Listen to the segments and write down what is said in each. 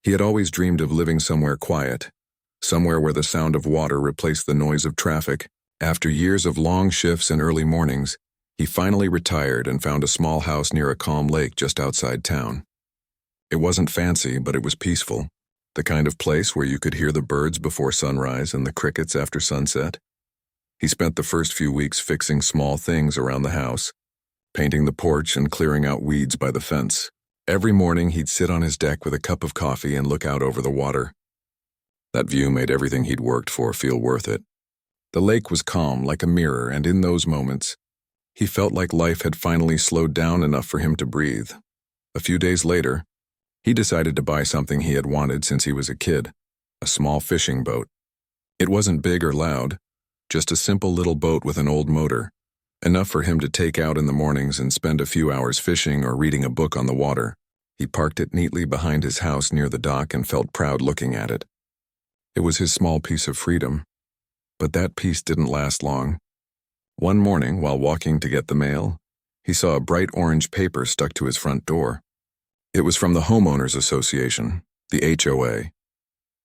He had always dreamed of living somewhere quiet, somewhere where the sound of water replaced the noise of traffic. After years of long shifts and early mornings, he finally retired and found a small house near a calm lake just outside town. It wasn't fancy, but it was peaceful, the kind of place where you could hear the birds before sunrise and the crickets after sunset. He spent the first few weeks fixing small things around the house, painting the porch and clearing out weeds by the fence. Every morning he'd sit on his deck with a cup of coffee and look out over the water. That view made everything he'd worked for feel worth it. The lake was calm like a mirror, and in those moments, he felt like life had finally slowed down enough for him to breathe. A few days later, he decided to buy something he had wanted since he was a kid, a small fishing boat. It wasn't big or loud, just a simple little boat with an old motor, enough for him to take out in the mornings and spend a few hours fishing or reading a book on the water. He parked it neatly behind his house near the dock and felt proud looking at it. It was his small piece of freedom, but that peace didn't last long. One morning, while walking to get the mail, he saw a bright orange paper stuck to his front door. It was from the Homeowners Association, the HOA.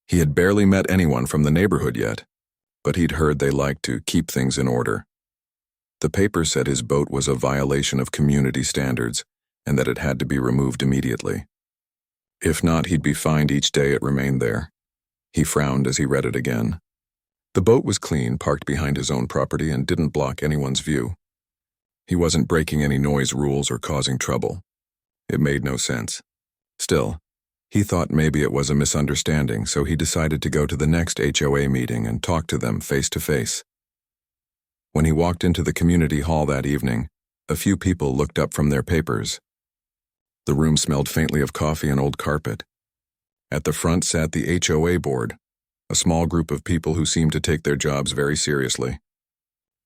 He had barely met anyone from the neighborhood yet, but he'd heard they liked to keep things in order. The paper said his boat was a violation of community standards and that it had to be removed immediately. If not, he'd be fined each day it remained there. He frowned as he read it again. The boat was clean, parked behind his own property, and didn't block anyone's view. He wasn't breaking any noise rules or causing trouble. It made no sense. Still, he thought maybe it was a misunderstanding, so he decided to go to the next HOA meeting and talk to them face to face. When he walked into the community hall that evening, a few people looked up from their papers. The room smelled faintly of coffee and old carpet. At the front sat the HOA board, a small group of people who seemed to take their jobs very seriously.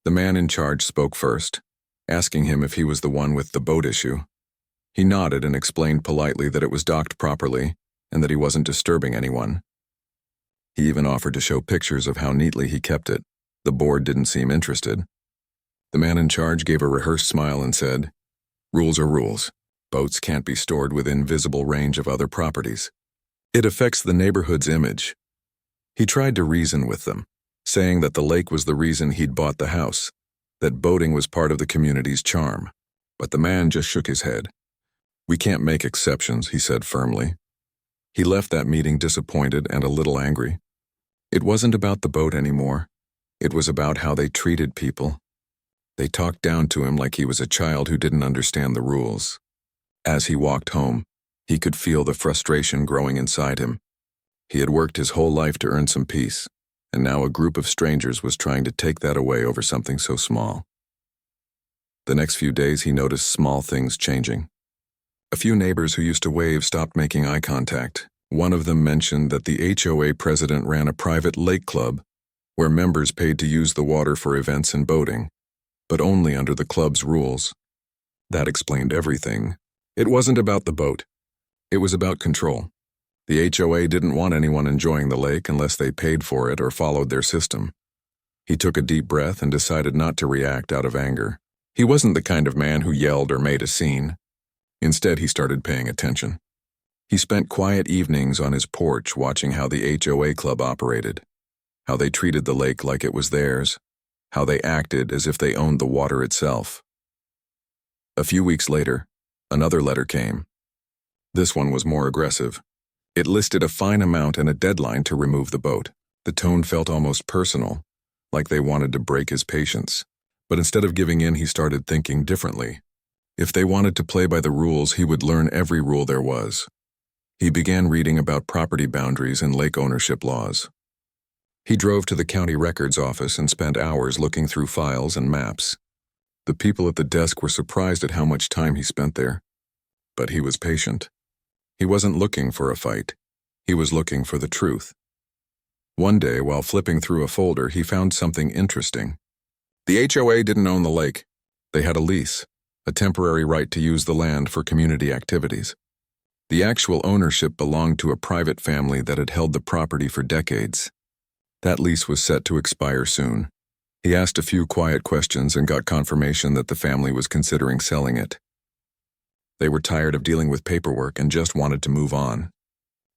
The man in charge spoke first, asking him if he was the one with the boat issue. He nodded and explained politely that it was docked properly and that he wasn't disturbing anyone. He even offered to show pictures of how neatly he kept it. The board didn't seem interested. The man in charge gave a rehearsed smile and said, "Rules are rules. Boats can't be stored within visible range of other properties. It affects the neighborhood's image." He tried to reason with them, saying that the lake was the reason he'd bought the house, that boating was part of the community's charm. But the man just shook his head. "We can't make exceptions," he said firmly. He left that meeting disappointed and a little angry. It wasn't about the boat anymore. It was about how they treated people. They talked down to him like he was a child who didn't understand the rules. As he walked home, he could feel the frustration growing inside him. He had worked his whole life to earn some peace, and now a group of strangers was trying to take that away over something so small. The next few days he noticed small things changing. A few neighbors who used to wave stopped making eye contact. One of them mentioned that the HOA president ran a private lake club where members paid to use the water for events and boating, but only under the club's rules. That explained everything. It wasn't about the boat. It was about control. The HOA didn't want anyone enjoying the lake unless they paid for it or followed their system. He took a deep breath and decided not to react out of anger. He wasn't the kind of man who yelled or made a scene. Instead, he started paying attention. He spent quiet evenings on his porch watching how the HOA club operated, how they treated the lake like it was theirs, how they acted as if they owned the water itself. A few weeks later, another letter came. This one was more aggressive. It listed a fine amount and a deadline to remove the boat. The tone felt almost personal, like they wanted to break his patience. But instead of giving in, he started thinking differently. If they wanted to play by the rules, he would learn every rule there was. He began reading about property boundaries and lake ownership laws. He drove to the county records office and spent hours looking through files and maps. The people at the desk were surprised at how much time he spent there. But he was patient. He wasn't looking for a fight. He was looking for the truth. One day, while flipping through a folder, he found something interesting. The HOA didn't own the lake. They had a lease, a temporary right to use the land for community activities. The actual ownership belonged to a private family that had held the property for decades. That lease was set to expire soon. He asked a few quiet questions and got confirmation that the family was considering selling it. They were tired of dealing with paperwork and just wanted to move on.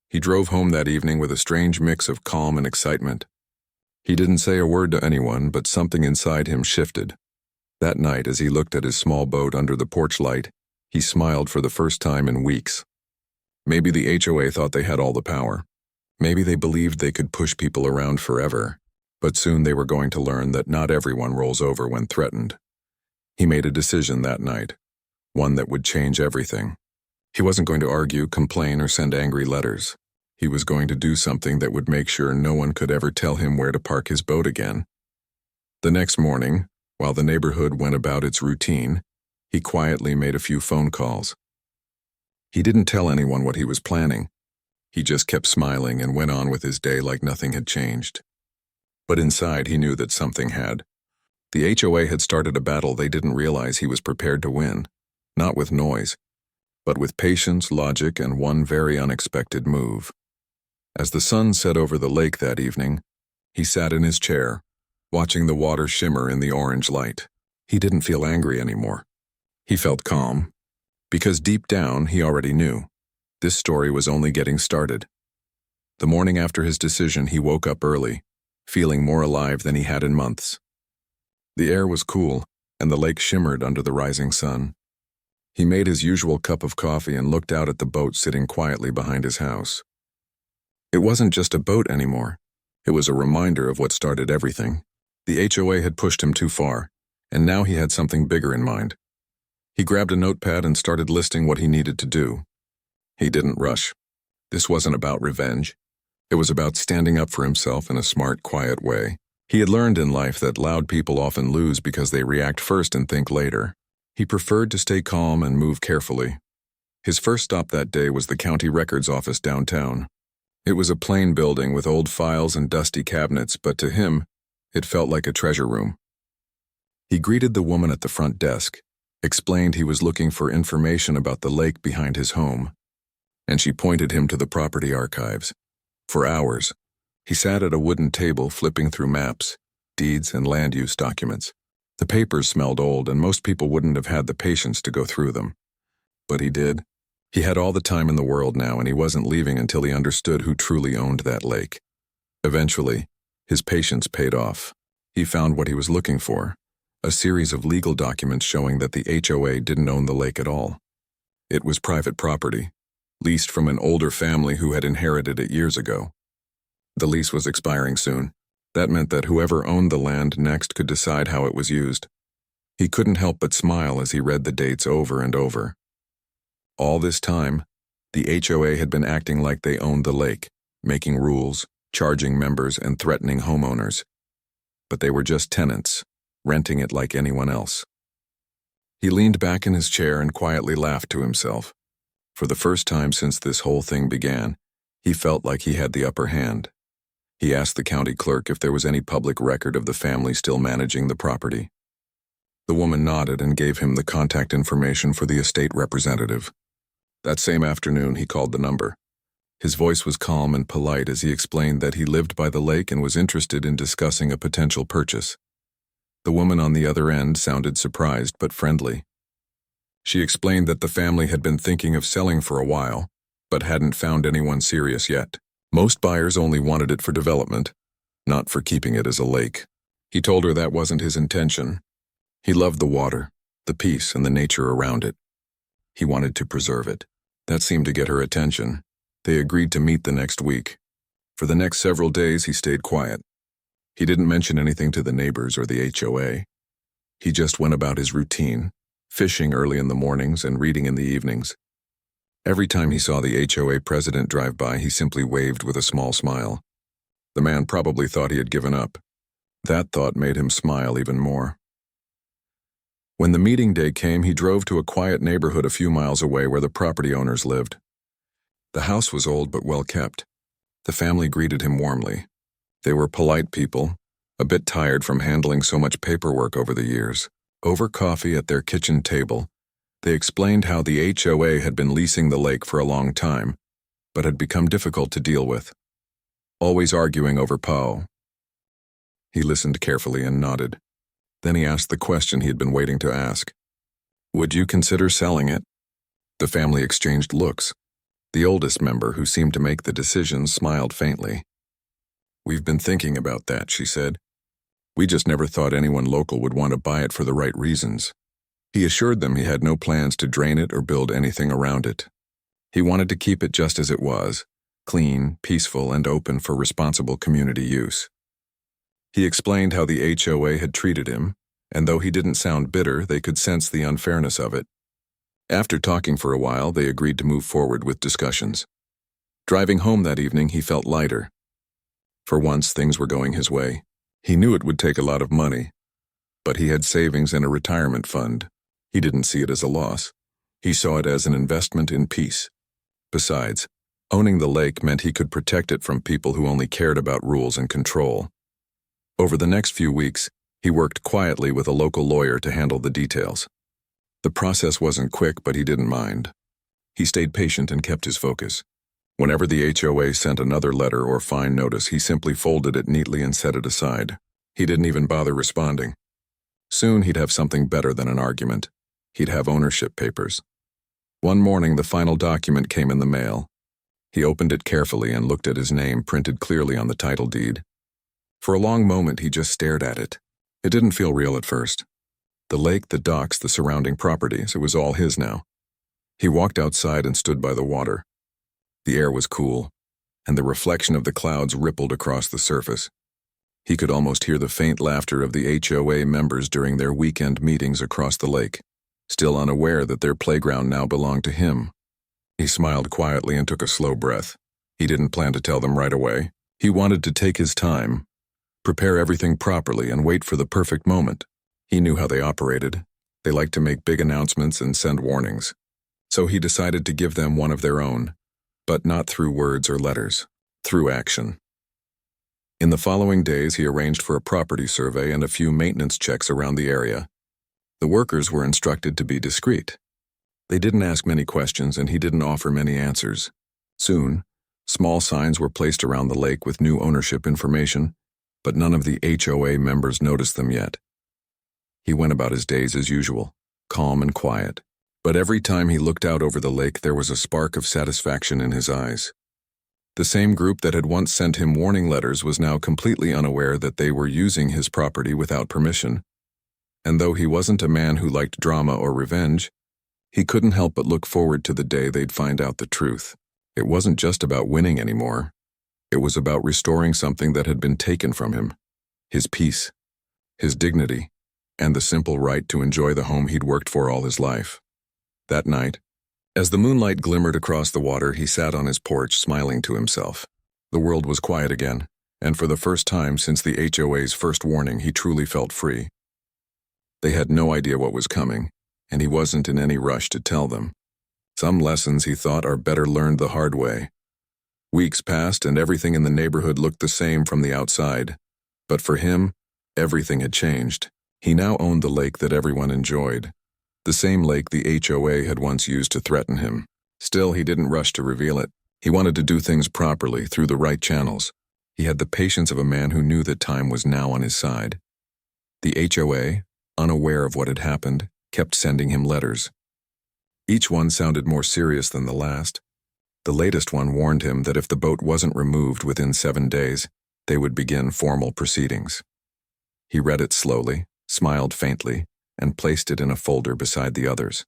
He drove home that evening with a strange mix of calm and excitement. He didn't say a word to anyone, but something inside him shifted. That night, as he looked at his small boat under the porch light, he smiled for the first time in weeks. Maybe the HOA thought they had all the power. Maybe they believed they could push people around forever. But soon they were going to learn that not everyone rolls over when threatened. He made a decision that night, one that would change everything. He wasn't going to argue, complain, or send angry letters. He was going to do something that would make sure no one could ever tell him where to park his boat again. The next morning, while the neighborhood went about its routine, he quietly made a few phone calls. He didn't tell anyone what he was planning. He just kept smiling and went on with his day like nothing had changed. But inside he knew that something had. The HOA had started a battle they didn't realize he was prepared to win, not with noise, but with patience, logic, and one very unexpected move. As the sun set over the lake that evening, he sat in his chair, watching the water shimmer in the orange light. He didn't feel angry anymore. He felt calm, because deep down he already knew. This story was only getting started. The morning after his decision, he woke up early, feeling more alive than he had in months. The air was cool, and the lake shimmered under the rising sun. He made his usual cup of coffee and looked out at the boat sitting quietly behind his house. It wasn't just a boat anymore. It was a reminder of what started everything. The HOA had pushed him too far, and now he had something bigger in mind. He grabbed a notepad and started listing what he needed to do. He didn't rush. This wasn't about revenge. It was about standing up for himself in a smart, quiet way. He had learned in life that loud people often lose because they react first and think later. He preferred to stay calm and move carefully. His first stop that day was the county records office downtown. It was a plain building with old files and dusty cabinets, but to him, it felt like a treasure room. He greeted the woman at the front desk, explained he was looking for information about the lake behind his home, and she pointed him to the property archives. For hours, he sat at a wooden table flipping through maps, deeds, and land use documents. The papers smelled old, and most people wouldn't have had the patience to go through them. But he did. He had all the time in the world now, and he wasn't leaving until he understood who truly owned that lake. Eventually, his patience paid off. He found what he was looking for, a series of legal documents showing that the HOA didn't own the lake at all. It was private property, leased from an older family who had inherited it years ago. The lease was expiring soon. That meant that whoever owned the land next could decide how it was used. He couldn't help but smile as he read the dates over and over. All this time, the HOA had been acting like they owned the lake, making rules, charging members, and threatening homeowners. But they were just tenants, renting it like anyone else. He leaned back in his chair and quietly laughed to himself. For the first time since this whole thing began, he felt like he had the upper hand. He asked the county clerk if there was any public record of the family still managing the property. The woman nodded and gave him the contact information for the estate representative. That same afternoon, he called the number. His voice was calm and polite as he explained that he lived by the lake and was interested in discussing a potential purchase. The woman on the other end sounded surprised but friendly. She explained that the family had been thinking of selling for a while, but hadn't found anyone serious yet. Most buyers only wanted it for development, not for keeping it as a lake. He told her that wasn't his intention. He loved the water, the peace, and the nature around it. He wanted to preserve it. That seemed to get her attention. They agreed to meet the next week. For the next several days, he stayed quiet. He didn't mention anything to the neighbors or the HOA. He just went about his routine, fishing early in the mornings and reading in the evenings. Every time he saw the HOA president drive by, he simply waved with a small smile. The man probably thought he had given up. That thought made him smile even more. When the meeting day came, he drove to a quiet neighborhood a few miles away where the property owners lived. The house was old but well kept. The family greeted him warmly. They were polite people, a bit tired from handling so much paperwork over the years. Over coffee at their kitchen table, they explained how the HOA had been leasing the lake for a long time, but had become difficult to deal with, always arguing over PO. He listened carefully and nodded. Then he asked the question he had been waiting to ask. Would you consider selling it? The family exchanged looks. The oldest member, who seemed to make the decisions, smiled faintly. "We've been thinking about that," she said. "We just never thought anyone local would want to buy it for the right reasons." He assured them he had no plans to drain it or build anything around it. He wanted to keep it just as it was, clean, peaceful, and open for responsible community use. He explained how the HOA had treated him, and though he didn't sound bitter, they could sense the unfairness of it. After talking for a while, they agreed to move forward with discussions. Driving home that evening, he felt lighter. For once, things were going his way. He knew it would take a lot of money, but he had savings in a retirement fund. He didn't see it as a loss. He saw it as an investment in peace. Besides, owning the lake meant he could protect it from people who only cared about rules and control. Over the next few weeks, he worked quietly with a local lawyer to handle the details. The process wasn't quick, but he didn't mind. He stayed patient and kept his focus. Whenever the HOA sent another letter or fine notice, he simply folded it neatly and set it aside. He didn't even bother responding. Soon he'd have something better than an argument. He'd have ownership papers. One morning, the final document came in the mail. He opened it carefully and looked at his name printed clearly on the title deed. For a long moment, he just stared at it. It didn't feel real at first. The lake, the docks, the surrounding properties, it was all his now. He walked outside and stood by the water. The air was cool, and the reflection of the clouds rippled across the surface. He could almost hear the faint laughter of the HOA members during their weekend meetings across the lake, still unaware that their playground now belonged to him. He smiled quietly and took a slow breath. He didn't plan to tell them right away. He wanted to take his time, prepare everything properly, and wait for the perfect moment. He knew how they operated. They liked to make big announcements and send warnings. So he decided to give them one of their own, but not through words or letters, through action. In the following days, he arranged for a property survey and a few maintenance checks around the area. The workers were instructed to be discreet. They didn't ask many questions, and he didn't offer many answers. Soon, small signs were placed around the lake with new ownership information, but none of the HOA members noticed them yet. He went about his days as usual, calm and quiet. But every time he looked out over the lake, there was a spark of satisfaction in his eyes. The same group that had once sent him warning letters was now completely unaware that they were using his property without permission. And though he wasn't a man who liked drama or revenge, he couldn't help but look forward to the day they'd find out the truth. It wasn't just about winning anymore. It was about restoring something that had been taken from him: his peace, his dignity, and the simple right to enjoy the home he'd worked for all his life. That night, as the moonlight glimmered across the water, he sat on his porch smiling to himself. The world was quiet again, and for the first time since the HOA's first warning, he truly felt free. They had no idea what was coming, and he wasn't in any rush to tell them. Some lessons, he thought, are better learned the hard way. Weeks passed, and everything in the neighborhood looked the same from the outside. But for him, everything had changed. He now owned the lake that everyone enjoyed. The same lake the HOA had once used to threaten him. Still, he didn't rush to reveal it. He wanted to do things properly, through the right channels. He had the patience of a man who knew that time was now on his side. The HOA, unaware of what had happened, kept sending him letters. Each one sounded more serious than the last. The latest one warned him that if the boat wasn't removed within 7 days, they would begin formal proceedings. He read it slowly, smiled faintly, and placed it in a folder beside the others.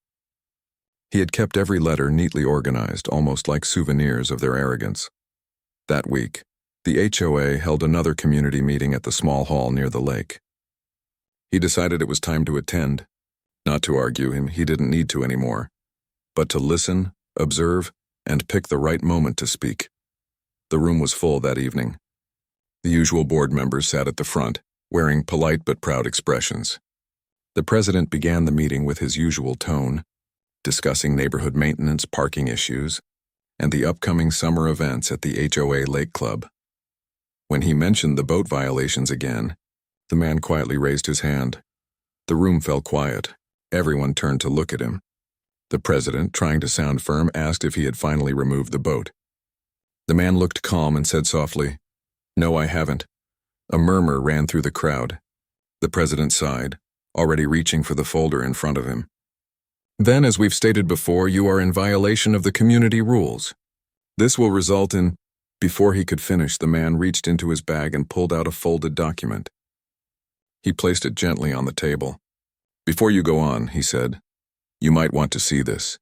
He had kept every letter neatly organized, almost like souvenirs of their arrogance. That week, the HOA held another community meeting at the small hall near the lake. He decided it was time to attend. Not to argue him, he didn't need to anymore, but to listen, observe, and pick the right moment to speak. The room was full that evening. The usual board members sat at the front, wearing polite but proud expressions. The president began the meeting with his usual tone, discussing neighborhood maintenance, parking issues, and the upcoming summer events at the HOA Lake Club. When he mentioned the boat violations again, the man quietly raised his hand. The room fell quiet. Everyone turned to look at him. The president, trying to sound firm, asked if he had finally removed the boat. The man looked calm and said softly, "No, I haven't." A murmur ran through the crowd. The president sighed, already reaching for the folder in front of him. "Then, as we've stated before, you are in violation of the community rules. This will result in... Before he could finish, the man reached into his bag and pulled out a folded document. He placed it gently on the table. Before you go on, he said, you might want to see this.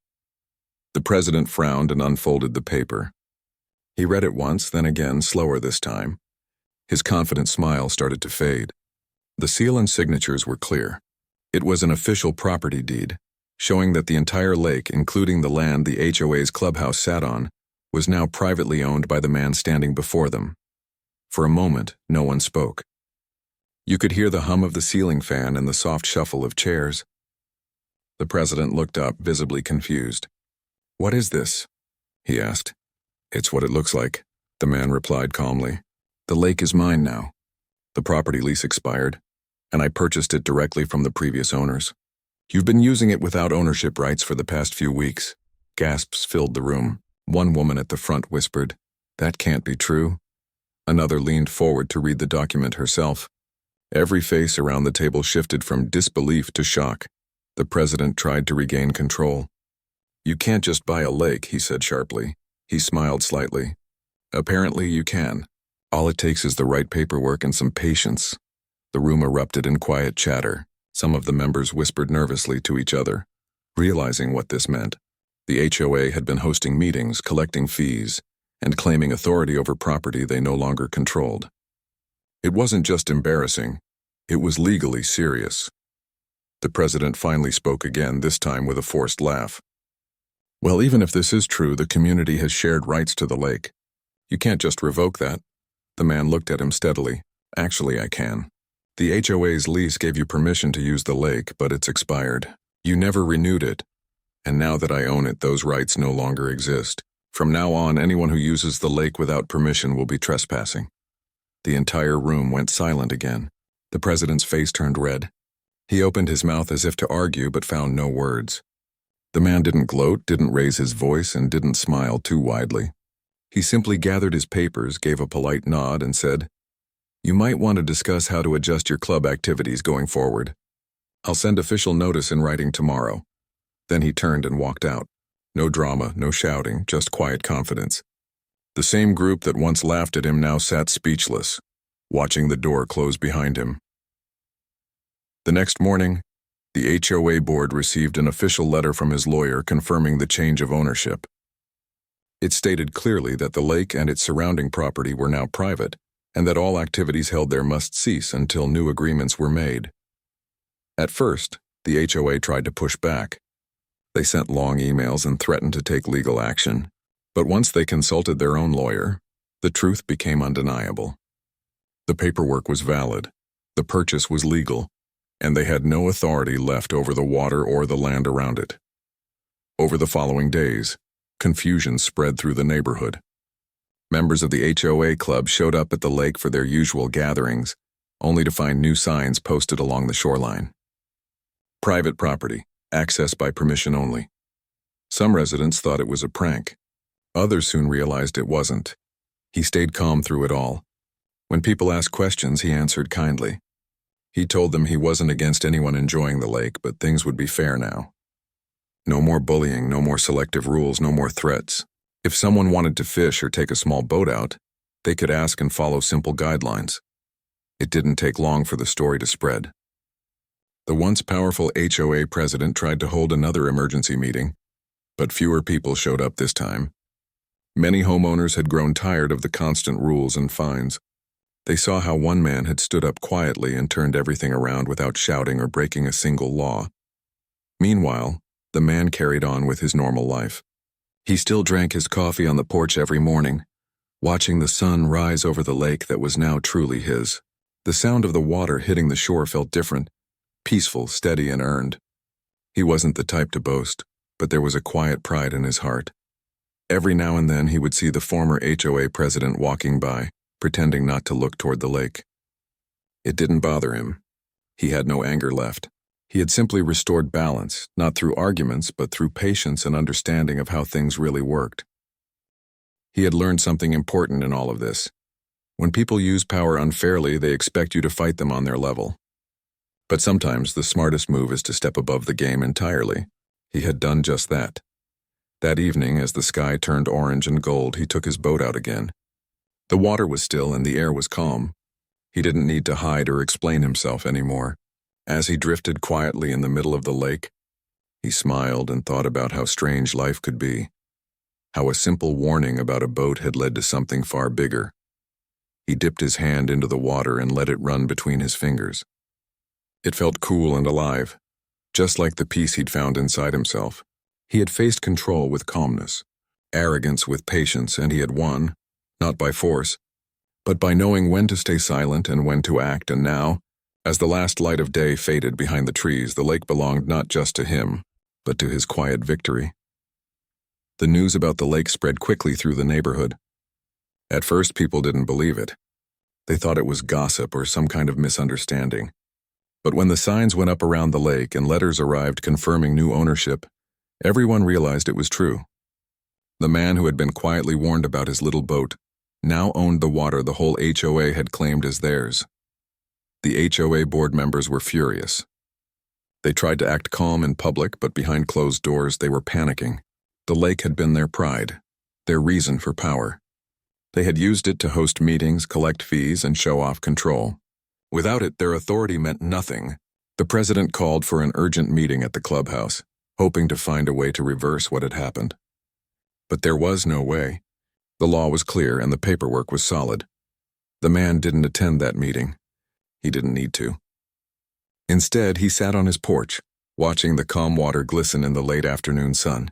The president frowned and unfolded the paper. He read it once, then again, slower this time. His confident smile started to fade. The seal and signatures were clear. It was an official property deed, showing that the entire lake, including the land the HOA's clubhouse sat on, was now privately owned by the man standing before them. For a moment, no one spoke. You could hear the hum of the ceiling fan and the soft shuffle of chairs. The president looked up, visibly confused. What is this? He asked. It's what it looks like, the man replied calmly. The lake is mine now. The property lease expired, and I purchased it directly from the previous owners. You've been using it without ownership rights for the past few weeks. Gasps filled the room. One woman at the front whispered, That can't be true. Another leaned forward to read the document herself. Every face around the table shifted from disbelief to shock. The president tried to regain control. You can't just buy a lake, he said sharply. He smiled slightly. Apparently you can. All it takes is the right paperwork and some patience. The room erupted in quiet chatter. Some of the members whispered nervously to each other, realizing what this meant. The HOA had been hosting meetings, collecting fees, and claiming authority over property they no longer controlled. It wasn't just embarrassing, it was legally serious. The president finally spoke again, this time with a forced laugh. Well, even if this is true, the community has shared rights to the lake. You can't just revoke that. The man looked at him steadily. Actually, I can. The HOA's lease gave you permission to use the lake, but it's expired. You never renewed it. And now that I own it, those rights no longer exist. From now on, anyone who uses the lake without permission will be trespassing. The entire room went silent again. The president's face turned red. He opened his mouth as if to argue, but found no words. The man didn't gloat, didn't raise his voice, and didn't smile too widely. He simply gathered his papers, gave a polite nod, and said, You might want to discuss how to adjust your club activities going forward. I'll send official notice in writing tomorrow. Then he turned and walked out. No drama, no shouting, just quiet confidence. The same group that once laughed at him now sat speechless, watching the door close behind him. The next morning, the HOA board received an official letter from his lawyer confirming the change of ownership. It stated clearly that the lake and its surrounding property were now private, and that all activities held there must cease until new agreements were made. At first, the HOA tried to push back. They sent long emails and threatened to take legal action. But once they consulted their own lawyer, the truth became undeniable. The paperwork was valid, the purchase was legal, and they had no authority left over the water or the land around it. Over the following days, confusion spread through the neighborhood. Members of the HOA club showed up at the lake for their usual gatherings, only to find new signs posted along the shoreline. Private property, access by permission only. Some residents thought it was a prank. Others soon realized it wasn't. He stayed calm through it all. When people asked questions, he answered kindly. He told them he wasn't against anyone enjoying the lake, but things would be fair now. No more bullying, no more selective rules, no more threats. If someone wanted to fish or take a small boat out, they could ask and follow simple guidelines. It didn't take long for the story to spread. The once powerful HOA president tried to hold another emergency meeting, but fewer people showed up this time. Many homeowners had grown tired of the constant rules and fines. They saw how one man had stood up quietly and turned everything around without shouting or breaking a single law. Meanwhile, the man carried on with his normal life. He still drank his coffee on the porch every morning, watching the sun rise over the lake that was now truly his. The sound of the water hitting the shore felt different, peaceful, steady, and earned. He wasn't the type to boast, but there was a quiet pride in his heart. Every now and then he would see the former HOA president walking by, pretending not to look toward the lake. It didn't bother him. He had no anger left. He had simply restored balance, not through arguments, but through patience and understanding of how things really worked. He had learned something important in all of this. When people use power unfairly, they expect you to fight them on their level. But sometimes the smartest move is to step above the game entirely. He had done just that. That evening, as the sky turned orange and gold, he took his boat out again. The water was still and the air was calm. He didn't need to hide or explain himself anymore. As he drifted quietly in the middle of the lake, he smiled and thought about how strange life could be, how a simple warning about a boat had led to something far bigger. He dipped his hand into the water and let it run between his fingers. It felt cool and alive, just like the peace he'd found inside himself. He had faced control with calmness, arrogance with patience, and he had won, not by force, but by knowing when to stay silent and when to act. And now, as the last light of day faded behind the trees, the lake belonged not just to him, but to his quiet victory. The news about the lake spread quickly through the neighborhood. At first, people didn't believe it. They thought it was gossip or some kind of misunderstanding. But when the signs went up around the lake and letters arrived confirming new ownership, everyone realized it was true. The man who had been quietly warned about his little boat now owned the water the whole HOA had claimed as theirs. The HOA board members were furious. They tried to act calm in public, but behind closed doors they were panicking. The lake had been their pride, their reason for power. They had used it to host meetings, collect fees, and show off control. Without it, their authority meant nothing. The president called for an urgent meeting at the clubhouse, hoping to find a way to reverse what had happened. But there was no way. The law was clear and the paperwork was solid. The man didn't attend that meeting. He didn't need to. Instead, he sat on his porch, watching the calm water glisten in the late afternoon sun.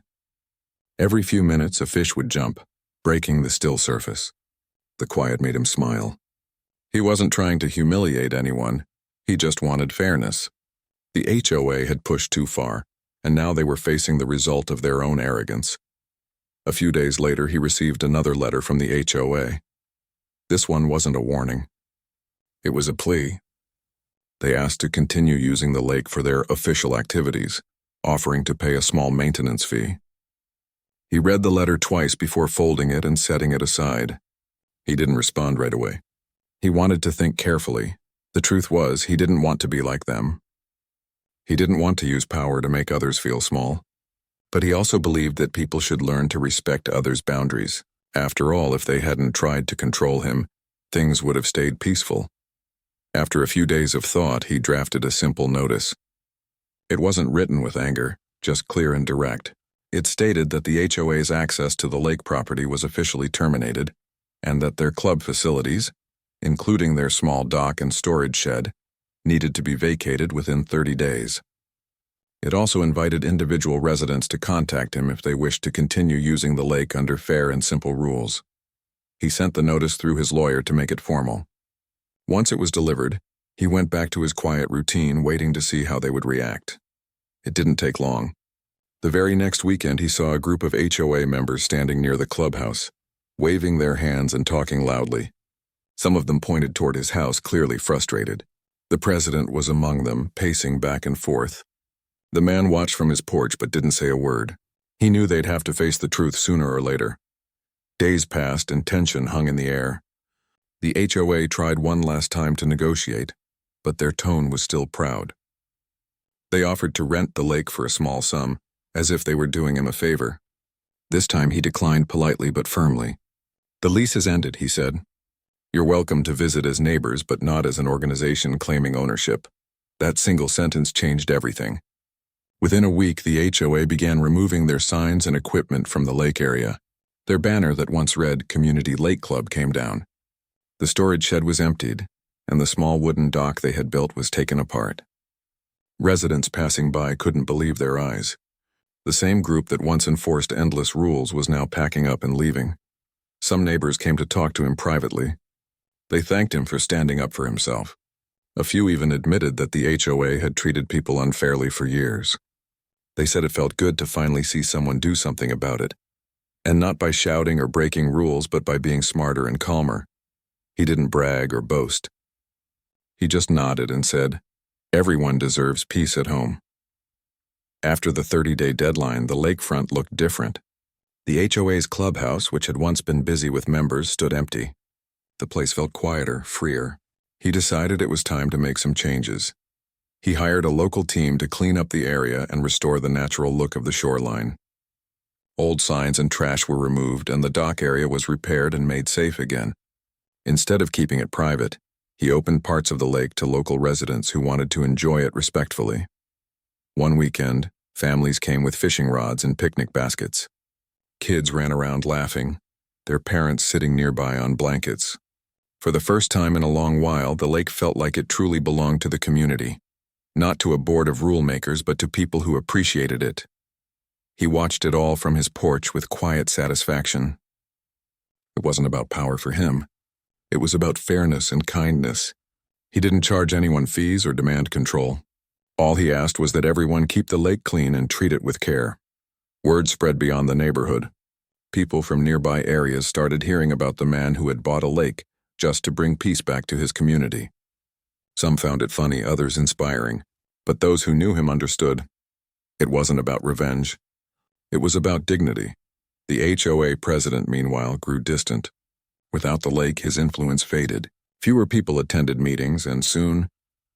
Every few minutes, a fish would jump, breaking the still surface. The quiet made him smile. He wasn't trying to humiliate anyone. He just wanted fairness. The HOA had pushed too far, and now they were facing the result of their own arrogance. A few days later, he received another letter from the HOA. This one wasn't a warning. It was a plea. They asked to continue using the lake for their official activities, offering to pay a small maintenance fee. He read the letter twice before folding it and setting it aside. He didn't respond right away. He wanted to think carefully. The truth was, he didn't want to be like them. He didn't want to use power to make others feel small. But he also believed that people should learn to respect others' boundaries. After all, if they hadn't tried to control him, things would have stayed peaceful. After a few days of thought, he drafted a simple notice. It wasn't written with anger, just clear and direct. It stated that the HOA's access to the lake property was officially terminated, and that their club facilities, including their small dock and storage shed, needed to be vacated within 30 days. It also invited individual residents to contact him if they wished to continue using the lake under fair and simple rules. He sent the notice through his lawyer to make it formal. Once it was delivered, he went back to his quiet routine, waiting to see how they would react. It didn't take long. The very next weekend, he saw a group of HOA members standing near the clubhouse, waving their hands and talking loudly. Some of them pointed toward his house, clearly frustrated. The president was among them, pacing back and forth. The man watched from his porch but didn't say a word. He knew they'd have to face the truth sooner or later. Days passed and tension hung in the air. The HOA tried one last time to negotiate, but their tone was still proud. They offered to rent the lake for a small sum, as if they were doing him a favor. This time he declined politely but firmly. "The lease has ended," he said. "You're welcome to visit as neighbors, but not as an organization claiming ownership." That single sentence changed everything. Within a week, the HOA began removing their signs and equipment from the lake area. Their banner that once read Community Lake Club came down. The storage shed was emptied, and the small wooden dock they had built was taken apart. Residents passing by couldn't believe their eyes. The same group that once enforced endless rules was now packing up and leaving. Some neighbors came to talk to him privately. They thanked him for standing up for himself. A few even admitted that the HOA had treated people unfairly for years. They said it felt good to finally see someone do something about it, and not by shouting or breaking rules, but by being smarter and calmer. He didn't brag or boast. He just nodded and said, "Everyone deserves peace at home." After the 30-day deadline, the lakefront looked different. The HOA's clubhouse, which had once been busy with members, stood empty. The place felt quieter, freer. He decided it was time to make some changes. He hired a local team to clean up the area and restore the natural look of the shoreline. Old signs and trash were removed, and the dock area was repaired and made safe again. Instead of keeping it private, he opened parts of the lake to local residents who wanted to enjoy it respectfully. One weekend, families came with fishing rods and picnic baskets. Kids ran around laughing, their parents sitting nearby on blankets. For the first time in a long while, the lake felt like it truly belonged to the community, not to a board of rule makers, but to people who appreciated it. He watched it all from his porch with quiet satisfaction. It wasn't about power for him. It was about fairness and kindness. He didn't charge anyone fees or demand control. All he asked was that everyone keep the lake clean and treat it with care. Word spread beyond the neighborhood. People from nearby areas started hearing about the man who had bought a lake just to bring peace back to his community. Some found it funny, others inspiring, but those who knew him understood. It wasn't about revenge. It was about dignity. The HOA president, meanwhile, grew distant. Without the lake, his influence faded. Fewer people attended meetings, and soon,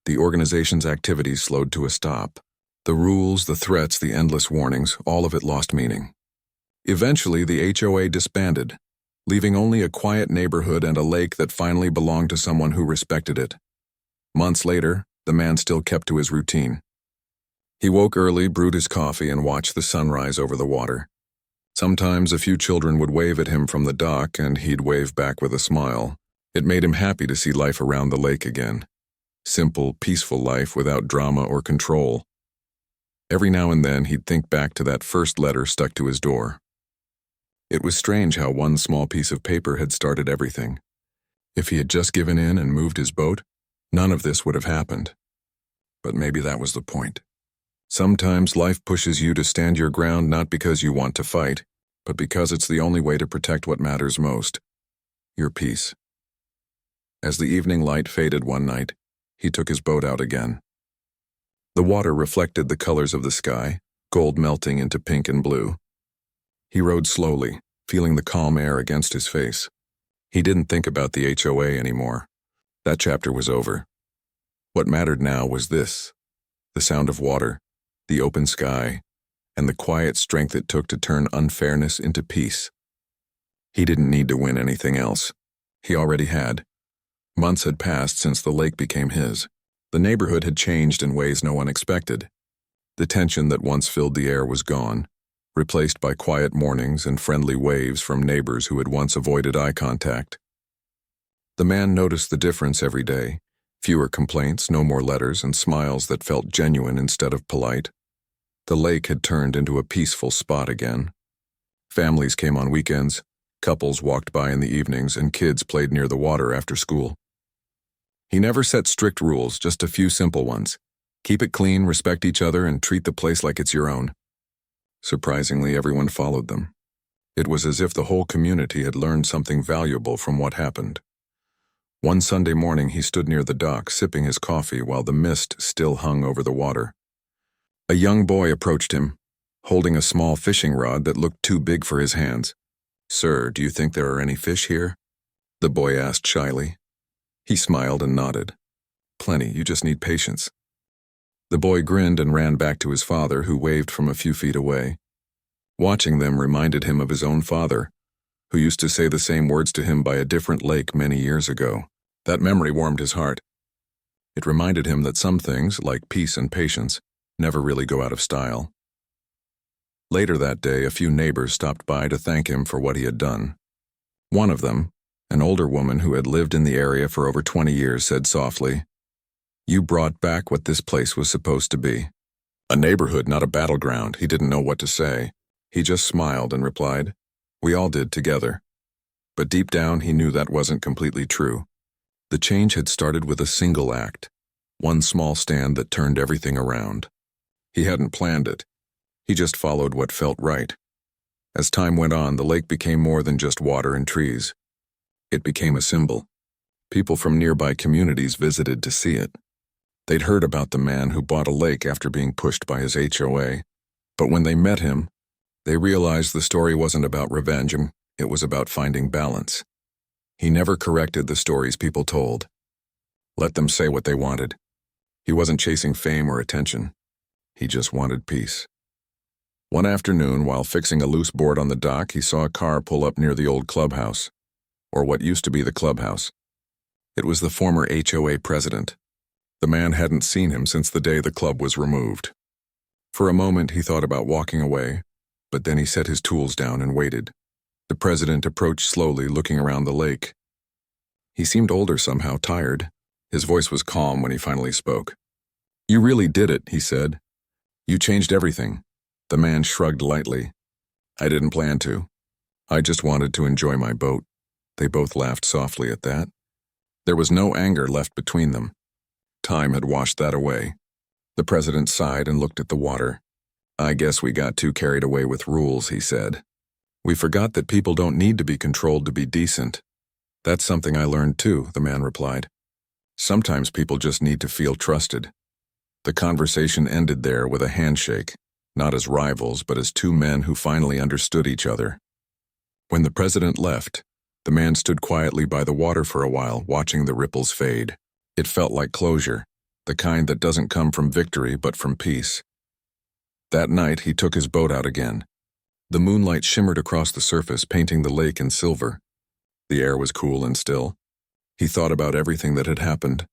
the organization's activities slowed to a stop. The rules, the threats, the endless warnings, all of it lost meaning. Eventually, the HOA disbanded, leaving only a quiet neighborhood and a lake that finally belonged to someone who respected it. Months later, the man still kept to his routine. He woke early, brewed his coffee, and watched the sunrise over the water. Sometimes a few children would wave at him from the dock, and he'd wave back with a smile. It made him happy to see life around the lake again. Simple, peaceful life without drama or control. Every now and then, he'd think back to that first letter stuck to his door. It was strange how one small piece of paper had started everything. If he had just given in and moved his boat, none of this would have happened. But maybe that was the point. Sometimes life pushes you to stand your ground not because you want to fight, but because it's the only way to protect what matters most: your peace. As the evening light faded one night, he took his boat out again. The water reflected the colors of the sky, gold melting into pink and blue. He rowed slowly, feeling the calm air against his face. He didn't think about the HOA anymore. That chapter was over. What mattered now was this: the sound of water, the open sky, and the quiet strength it took to turn unfairness into peace. He didn't need to win anything else. He already had. Months had passed since the lake became his. The neighborhood had changed in ways no one expected. The tension that once filled the air was gone, replaced by quiet mornings and friendly waves from neighbors who had once avoided eye contact. The man noticed the difference every day: fewer complaints, no more letters, and smiles that felt genuine instead of polite. The lake had turned into a peaceful spot again. Families came on weekends, couples walked by in the evenings, and kids played near the water after school. He never set strict rules, just a few simple ones. Keep it clean, respect each other, and treat the place like it's your own. Surprisingly, everyone followed them. It was as if the whole community had learned something valuable from what happened. One Sunday morning, he stood near the dock, sipping his coffee while the mist still hung over the water. A young boy approached him, holding a small fishing rod that looked too big for his hands. "Sir, do you think there are any fish here?" the boy asked shyly. He smiled and nodded. "Plenty, you just need patience." The boy grinned and ran back to his father, who waved from a few feet away. Watching them reminded him of his own father, who used to say the same words to him by a different lake many years ago. That memory warmed his heart. It reminded him that some things, like peace and patience, never really go out of style. Later that day, a few neighbors stopped by to thank him for what he had done. One of them, an older woman who had lived in the area for over 20 years, said softly, "You brought back what this place was supposed to be. A neighborhood, not a battleground." He didn't know what to say. He just smiled and replied, "We all did together." But deep down, he knew that wasn't completely true. The change had started with a single act, one small stand that turned everything around. He hadn't planned it. He just followed what felt right. As time went on, the lake became more than just water and trees. It became a symbol. People from nearby communities visited to see it. They'd heard about the man who bought a lake after being pushed by his HOA, but when they met him, they realized the story wasn't about revenge, it was about finding balance. He never corrected the stories people told. Let them say what they wanted. He wasn't chasing fame or attention. He just wanted peace. One afternoon, while fixing a loose board on the dock, he saw a car pull up near the old clubhouse, or what used to be the clubhouse. It was the former HOA president. The man hadn't seen him since the day the club was removed. For a moment, he thought about walking away, but then he set his tools down and waited. The president approached slowly, looking around the lake. He seemed older somehow, tired. His voice was calm when he finally spoke. "You really did it," he said. "You changed everything." The man shrugged lightly. "I didn't plan to. I just wanted to enjoy my boat." They both laughed softly at that. There was no anger left between them. Time had washed that away. The president sighed and looked at the water. "I guess we got too carried away with rules," he said. "We forgot that people don't need to be controlled to be decent." "That's something I learned too," the man replied. "Sometimes people just need to feel trusted." The conversation ended there with a handshake, not as rivals, but as two men who finally understood each other. When the president left, the man stood quietly by the water for a while, watching the ripples fade. It felt like closure, the kind that doesn't come from victory but from peace. That night, he took his boat out again. The moonlight shimmered across the surface, painting the lake in silver. The air was cool and still. He thought about everything that had happened.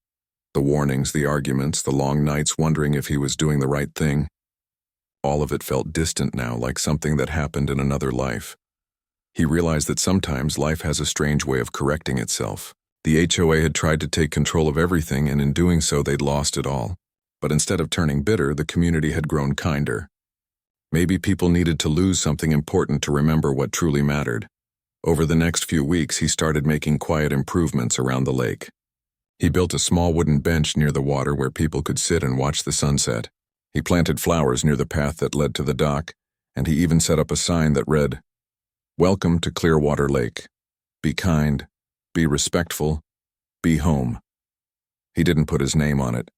The warnings, the arguments, the long nights wondering if he was doing the right thing. All of it felt distant now, like something that happened in another life. He realized that sometimes life has a strange way of correcting itself. The HOA had tried to take control of everything, and in doing so they'd lost it all. But instead of turning bitter, the community had grown kinder. Maybe people needed to lose something important to remember what truly mattered. Over the next few weeks, he started making quiet improvements around the lake. He built a small wooden bench near the water where people could sit and watch the sunset. He planted flowers near the path that led to the dock, and he even set up a sign that read, "Welcome to Clearwater Lake. Be kind, be respectful, be home." He didn't put his name on it.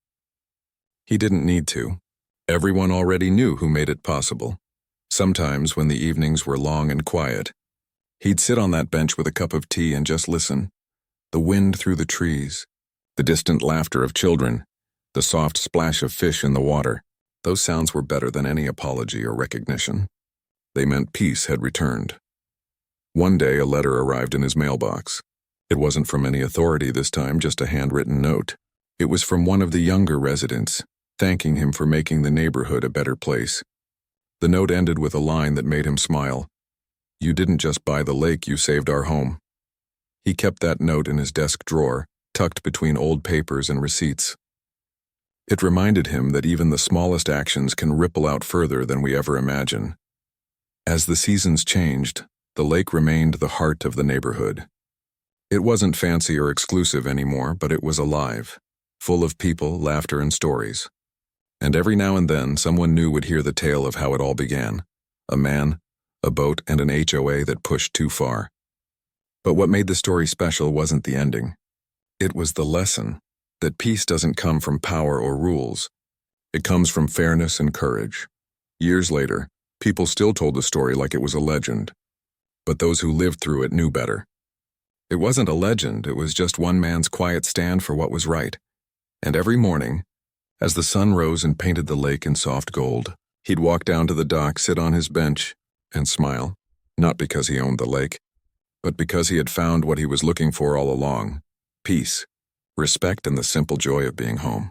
He didn't need to. Everyone already knew who made it possible. Sometimes, when the evenings were long and quiet, he'd sit on that bench with a cup of tea and just listen. The wind through the trees, the distant laughter of children, the soft splash of fish in the water. Those sounds were better than any apology or recognition. They meant peace had returned. One day, a letter arrived in his mailbox. It wasn't from any authority this time, just a handwritten note. It was from one of the younger residents, thanking him for making the neighborhood a better place. The note ended with a line that made him smile. "You didn't just buy the lake, you saved our home." He kept that note in his desk drawer, tucked between old papers and receipts. It reminded him that even the smallest actions can ripple out further than we ever imagine. As the seasons changed, the lake remained the heart of the neighborhood. It wasn't fancy or exclusive anymore, but it was alive, full of people, laughter, and stories. And every now and then, someone new would hear the tale of how it all began. A man, a boat, and an HOA that pushed too far. But what made the story special wasn't the ending. It was the lesson that peace doesn't come from power or rules. It comes from fairness and courage. Years later, people still told the story like it was a legend. But those who lived through it knew better. It wasn't a legend, it was just one man's quiet stand for what was right. And every morning, as the sun rose and painted the lake in soft gold, he'd walk down to the dock, sit on his bench, and smile. Not because he owned the lake, but because he had found what he was looking for all along: peace, respect, and the simple joy of being home.